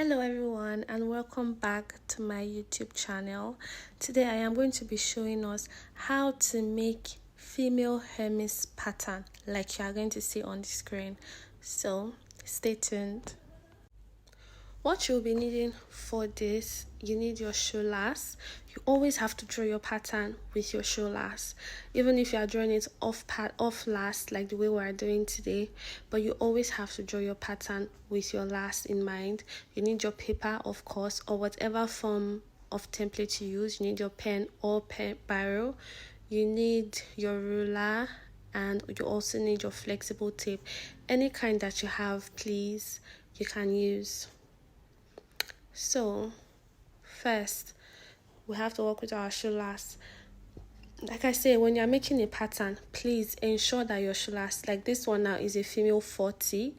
Hello everyone and welcome back to my YouTube channel. Today I am going to be showing us how to make female Hermes pattern like you are going to see on the screen. So stay tuned. What you'll be needing for this, you need your shoulders. You always have to draw your pattern with your shoulders, even if you are drawing it off last like the way we are doing today, but you always have to draw your pattern with your last in mind. You need your paper, of course, or whatever form of template you use. You need your pen or biro. You need your ruler, and you also need your flexible tape. Any kind that you have, please, you can use. So first we have to work with our shoulders. Like I say, when you're making a pattern, please ensure that your shoulders, like this one now is a female 40.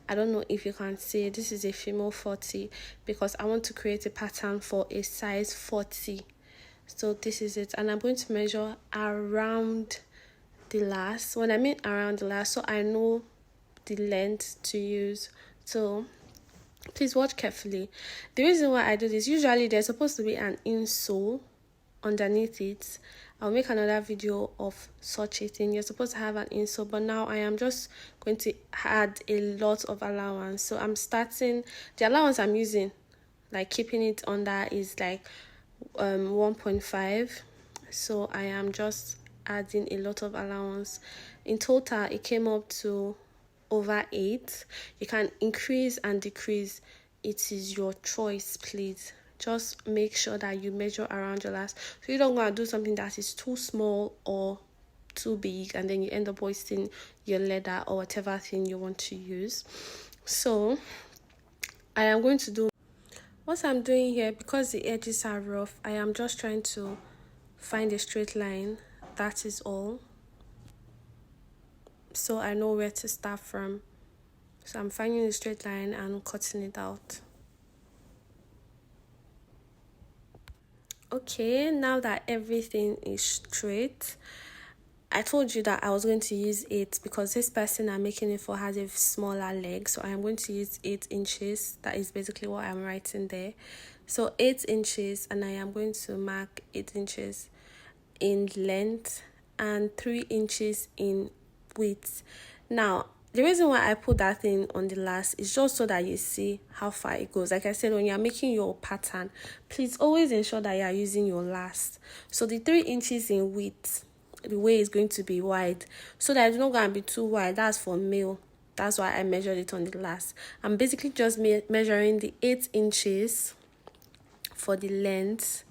I don't know if you can see, this is a female 40 because I want to create a pattern for a size 40. So this is it, and I'm going to measure around the last. When I mean around the last, so I know the length to use. So please watch carefully. The reason why I do this, usually there's supposed to be an insole underneath it. I'll make another video of such a thing. You're supposed to have an insole, but now I am just going to add a lot of allowance. So I'm starting, the allowance I'm using, like keeping it under, is like 1.5. So I am just adding a lot of allowance. In total it came up to over 8. You can increase and decrease. It is your choice. Please just make sure that you measure around your last, so you don't go and do something that is too small or too big and then you end up wasting your leather or whatever thing you want to use. So I am going to do what I'm doing here. Because the edges are rough, I am just trying to find a straight line. That is all, so I know where to start from. So I'm finding a straight line and cutting it out. Okay, now that everything is straight, I told you that I was going to use 8 because this person I'm making it for has a smaller leg. So I am going to use 8 inches. That is basically what I'm writing there. So 8 inches, and I am going to mark 8 inches in length and 3 inches in width. Now the reason why I put that thing on the last is just so that you see how far it goes. Like I said, when you're making your pattern, please always ensure that you are using your last. So the 3 inches in width, the way is going to be wide, so that it's not going to be too wide. That's for male. That's why I measured it on the last. I'm basically just measuring the 8 inches for the length.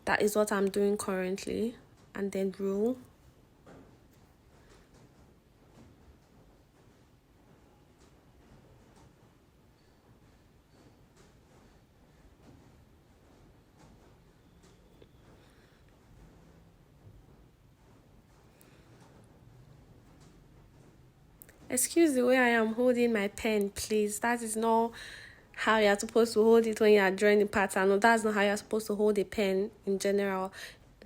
That is what I'm doing currently. And then rule. Excuse the way I am holding my pen, please. That is not how you're supposed to hold it when you are drawing the pattern. No, that's not how you're supposed to hold a pen in general.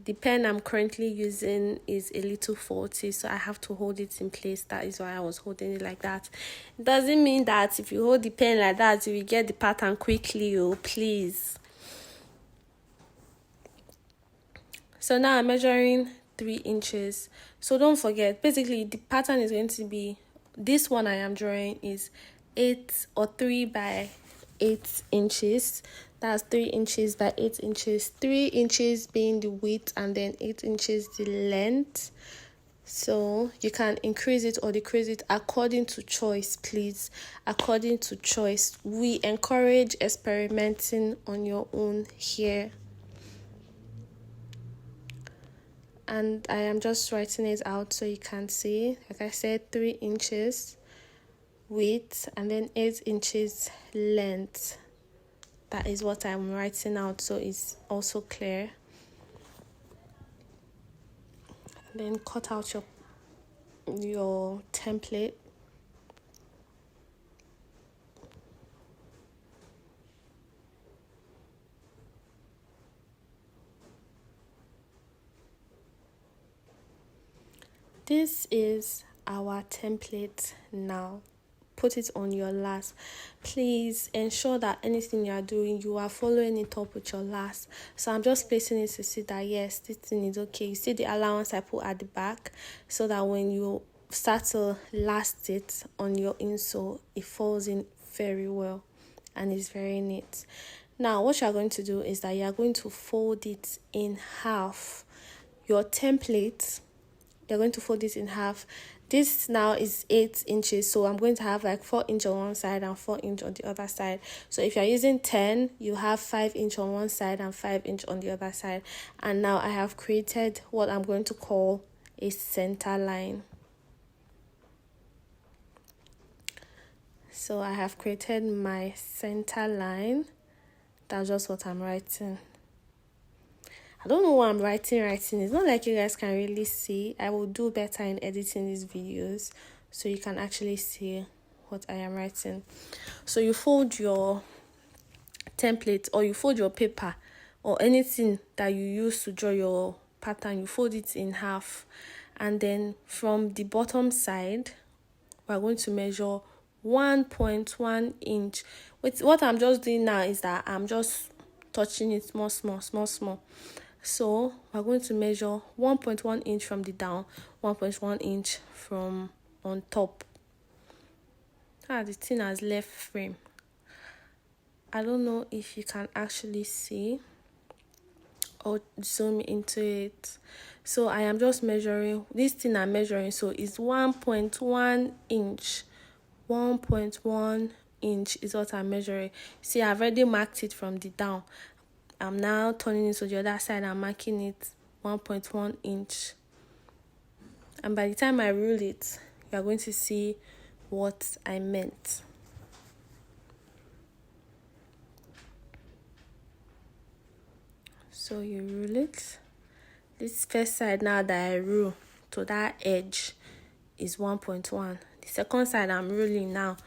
The pen I'm currently using is a little 40, so I have to hold it in place. That is why I was holding it like that. It doesn't mean that if you hold the pen like that, you will get the pattern quickly, oh, please. So now I'm measuring 3 inches. So don't forget, basically the pattern is going to be, this one I am drawing is 8 or 3 by 8 inches. That's 3 inches by 8 inches. 3 inches being the width and then 8 inches the length. So you can increase it or decrease it according to choice, please. According to choice. We encourage experimenting on your own here. And I am just writing it out so you can see. Like I said, 3 inches width and then 8 inches length. That is what I'm writing out, so it's also clear. And then cut out your template. This is our template now. put it on your last. Please ensure that anything you are doing, you are following it up with your last. So I'm just placing it to see that yes, this thing is okay. You see the allowance I put at the back, so that when you start to last it on your insole, it falls in very well and it's very neat. Now what you're going to do is that you're going to fold it in half. Your template, you're going to fold it in half. This now is 8 inches, so I'm going to have like 4 inch on one side and 4 inch on the other side. So if you're using 10, you have 5 inch on one side and 5 inch on the other side. And now I have created what I'm going to call a center line. So I have created my center line. That's just what I'm writing. I don't know what I'm writing. It's not like you guys can really see. I will do better in editing these videos so you can actually see what I am writing. So you fold your template, or you fold your paper, or anything that you use to draw your pattern, you fold it in half. And then from the bottom side, we're going to measure 1.1 inch. What I'm just doing now is that I'm just touching it small. So we're going to measure 1.1 inch from the down, 1.1 inch from on top. The thing has left frame. I don't know if you can actually see or zoom into it. So I am just measuring this thing. I'm measuring, so it's 1.1 inch. 1.1 inch is what I'm measuring. See, I've already marked it from the down. I'm now turning it to the other side and marking it 1.1 inch. And by the time I rule it, you're going to see what I meant. So you rule it. This first side now that I rule to that edge is 1.1. The second side I'm ruling now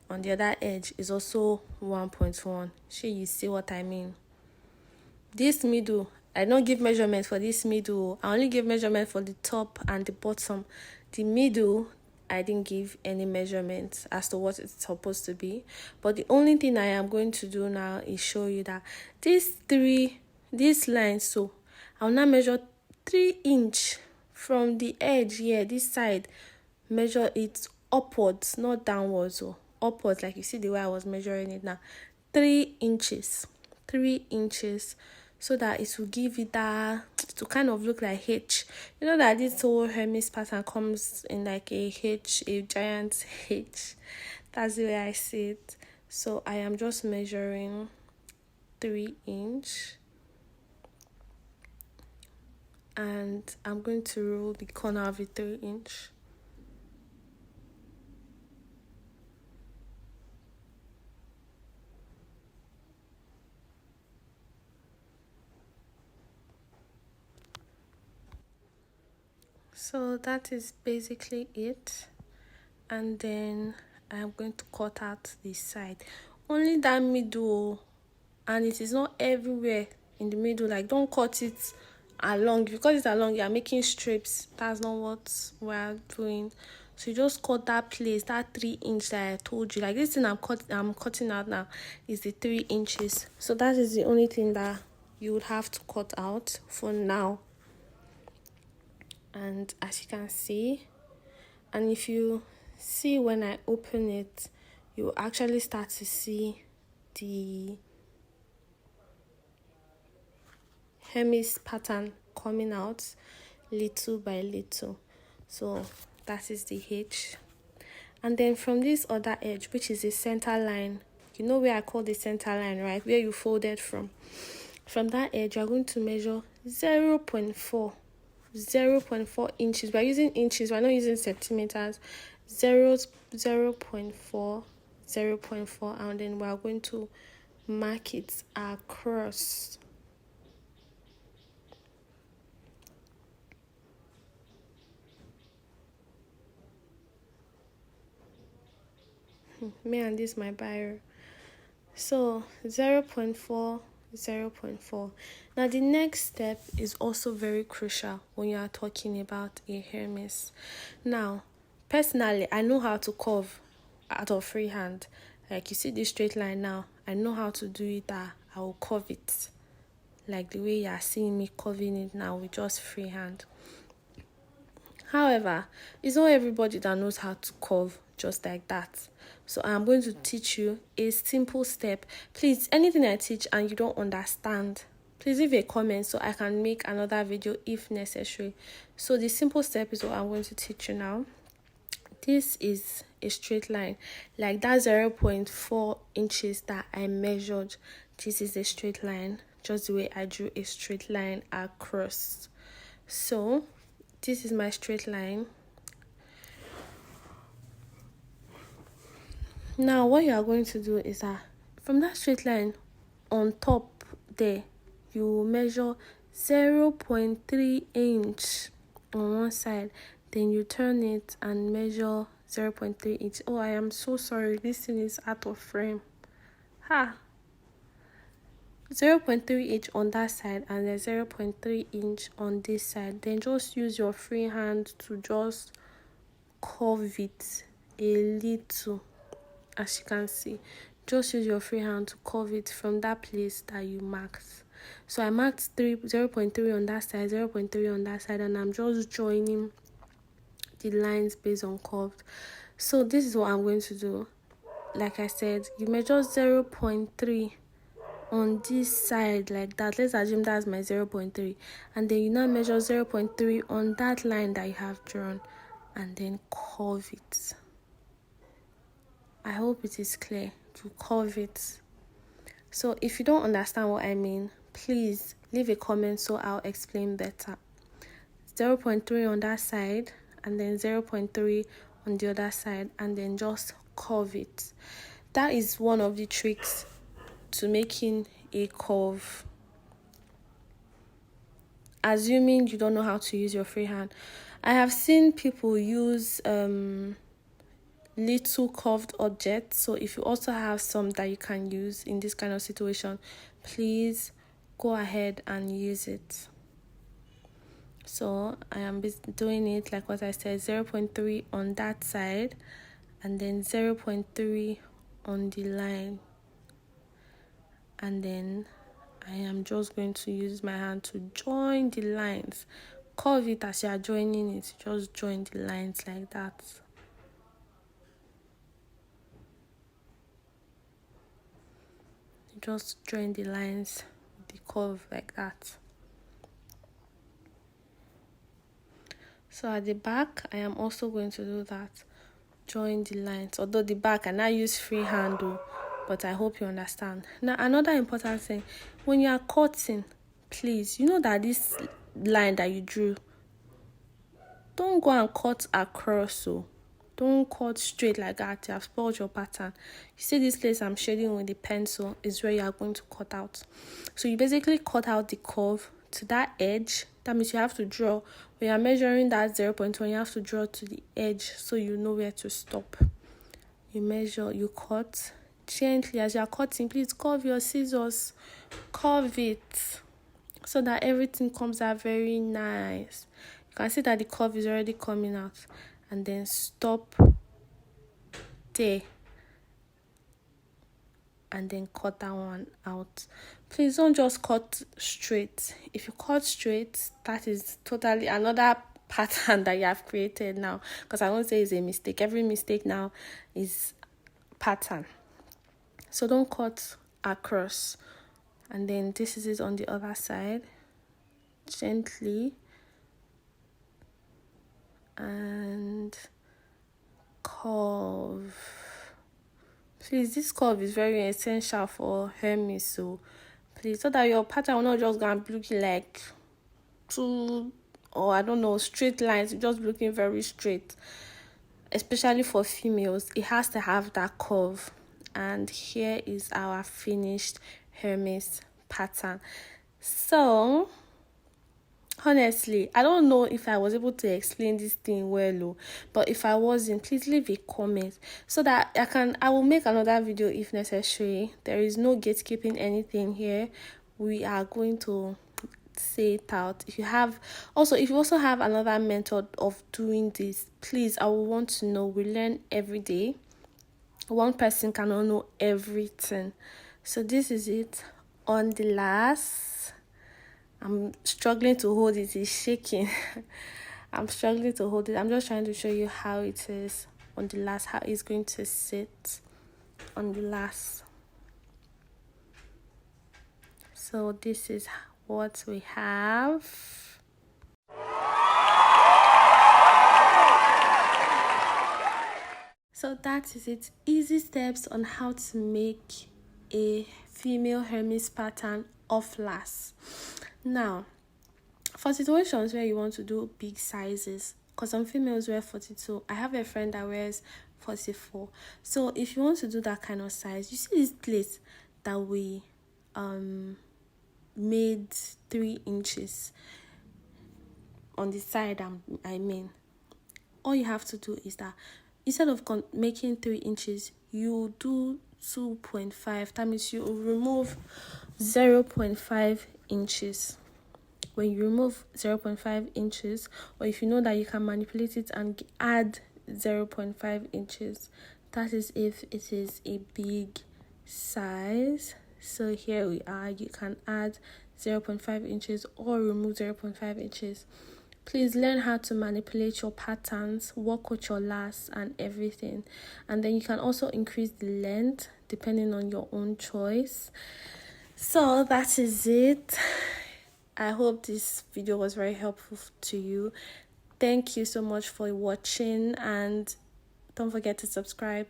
on the other edge is also 1.1. Sure, you see what I mean? This middle, I don't give measurement for this middle. I only give measurement for the top and the bottom. The middle, I didn't give any measurement as to what it's supposed to be. But the only thing I am going to do now is show you that these lines, so I'll now measure 3 inch from the edge here, this side. Measure it upwards, not downwards, or upwards, like you see the way I was measuring it now. 3 inches. 3 inches, so that it will give it that to kind of look like H. You know that this whole Hermes pattern comes in like a H, a giant H. That's the way I see it. So I am just measuring 3 inch. And I'm going to rule the corner of it 3 inch. So that is basically it. And then I'm going to cut out this side. Only that middle, and it is not everywhere in the middle. Like, don't cut it along. If you cut it along, you're making strips. That's not what we're doing. So you just cut that place, that 3 inch that I told you. Like this thing I'm cutting out now is the 3 inches. So that is the only thing that you would have to cut out for now. And as you can see, and if you see when I open it, you actually start to see the Hermes pattern coming out little by little. So that is the H. And then from this other edge, which is the center line, you know where I call the center line, right? Where you folded from that edge, you're going to measure 0.4 inches. We're using inches, we're not using centimeters. 0.4, and then we're going to mark it across. Me and this my buyer. So 0.4. Now the next step is also very crucial when you are talking about a Hermes. Now, personally, I know how to curve out of freehand. Like you see this straight line now, I know how to do it. I will curve it like the way you are seeing me curving it now with just freehand. However, it's not everybody that knows how to curve just like that. So I'm going to teach you a simple step. Please, anything I teach and you don't understand, please leave a comment so I can make another video if necessary. So the simple step is what I'm going to teach you now. This is a straight line, like that 0.4 inches that I measured. This is a straight line, just the way I drew a straight line across. So this is my straight line. Now what you are going to do is that from that straight line on top there, you measure 0.3 inch on one side, then you turn it and measure 0.3 inch. Oh, I am so sorry, this thing is out of frame. 0.3 inch on that side and then 0.3 inch on this side. Then just use your free hand to just curve it a little. As you can see, just use your free hand to curve it from that place that you marked. So I marked 0.3 on that side, 0.3 on that side, and I'm just joining the lines based on curved. So this is what I'm going to do. Like I said, you measure 0.3 on this side like that. Let's assume that's my 0.3, and then you now measure 0.3 on that line that you have drawn and then curve it. I hope it is clear to curve it. So if you don't understand what I mean, please leave a comment so I'll explain better. 0.3 on that side and then 0.3 on the other side, and then just curve it. That is one of the tricks to making a curve. Assuming you don't know how to use your free hand. I have seen people use little curved objects. So if you also have some that you can use in this kind of situation, please go ahead and use it. So I am doing it like what I said, 0.3 on that side and then 0.3 on the line, and then I am just going to use my hand to join the lines. Curve it as you are joining it, just join the lines like that. Just join the lines with the curve like that. So at the back, I am also going to do that. Join the lines. Although the back, I now use free hand, but I hope you understand. Now, another important thing, when you are cutting, please, you know that this line that you drew, don't go and cut across. So don't cut straight like that. You have spoiled your pattern. You see this place I'm shading with the pencil is where you are going to cut out. So you basically cut out the curve to that edge. That means you have to draw. When you're measuring that 0.1, you have to draw to the edge so you know where to stop. You measure, you cut gently. As you're cutting, please curve your scissors. Curve it so that everything comes out very nice. You can see that the curve is already coming out. And then stop there and then cut that one out. Please don't just cut straight. If you cut straight, that is totally another pattern that you have created now, because I won't say it's a mistake. Every mistake now is pattern. So don't cut across. And then this is it on the other side. Gently and curve. Please, this curve is very essential for Hermes, so please, so that your pattern will not just go and be looking like two, or I don't know, straight lines, just looking very straight. Especially for females, it has to have that curve. And here is our finished Hermes pattern. So honestly, I don't know if I was able to explain this thing well, but if I wasn't, please leave a comment so that I will make another video if necessary. There is no gatekeeping anything here. We are going to say it out. If you also have another method of doing this, please, I will want to know. We learn every day. one person cannot know everything. So this is it on the last. I'm struggling to hold it. It's shaking. I'm struggling to hold it. I'm just trying to show you how it is on the last, how it's going to sit on the last. So this is what we have. So that is it. Easy steps on how to make a female Hermes pattern of lace. Now, for situations where you want to do big sizes, because some females wear 42, I have a friend that wears 44. So if you want to do that kind of size, you see this place that we made 3 inches on the side, I mean, all you have to do is that instead of making 3 inches, you do 2.5. That means you remove 0.5 inches. When you remove 0.5 inches, or if you know that you can manipulate it and add 0.5 inches, that is if it is a big size. So here we are, you can add 0.5 inches or remove 0.5 inches. Please learn how to manipulate your patterns, work with your lace and everything. And then you can also increase the length depending on your own choice. So that is it. I hope this video was very helpful to you. Thank you so much for watching, and don't forget to subscribe.